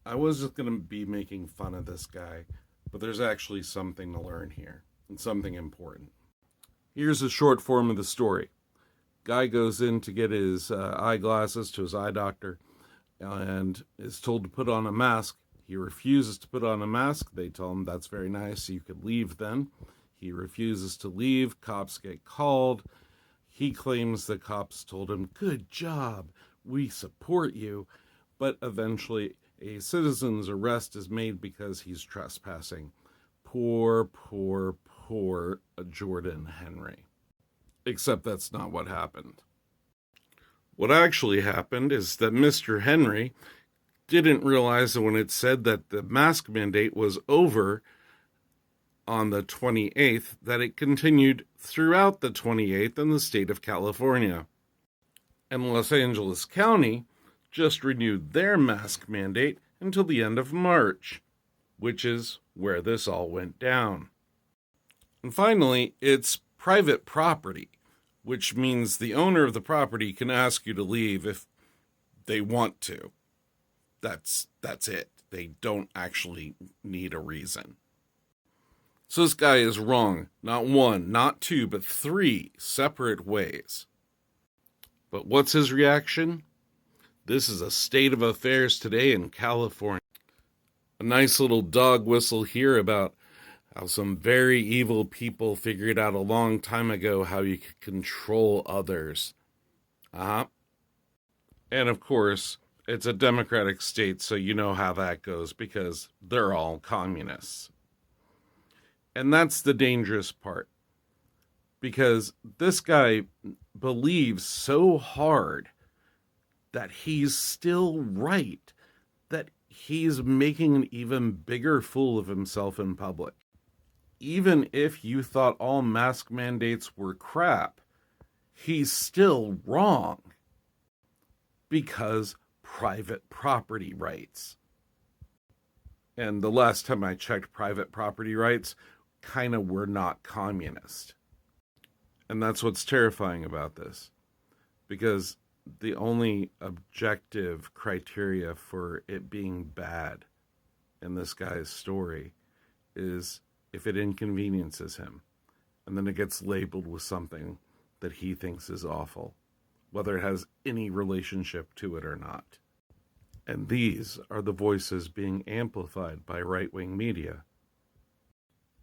I was just going to be making fun of this guy, but there's actually something to learn here, and something important. Here's a short form of the story. Guy goes in to get his eyeglasses to his eye doctor and is told to put on a mask. He refuses to put on a mask. They tell him that's very nice, you could leave then. He refuses to leave. Cops get called. He claims the cops told him, "Good job, we support you." But eventually, a citizen's arrest is made because he's trespassing. Poor Jordan Henry. Except that's not what happened. What actually happened is that Mr. Henry didn't realize that when it said that the mask mandate was over on the 28th, that it continued throughout the 28th in the state of California. And Los Angeles County just renewed their mask mandate until the end of March, which is where this all went down. And finally, it's private property, which means the owner of the property can ask you to leave if they want to. That's it. They don't actually need a reason. So this guy is wrong, not one, not two, but three separate ways. But what's his reaction? This is a state of affairs today in California. A nice little dog whistle here about how some very evil people figured out a long time ago how you could control others. And of course, it's a democratic state, so you know how that goes because they're all communists. And that's the dangerous part. Because this guy believes so hard that he's still right, that he's making an even bigger fool of himself in public. Even if you thought all mask mandates were crap, he's still wrong. Because private property rights. And the last time I checked private property rights, kind of were not communist. And that's what's terrifying about this. Because the only objective criteria for it being bad in this guy's story is if it inconveniences him. And then it gets labeled with something that he thinks is awful, whether it has any relationship to it or not. And these are the voices being amplified by right-wing media.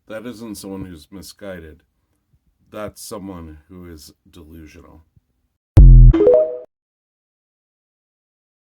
That isn't someone who's misguided. That's someone who is delusional.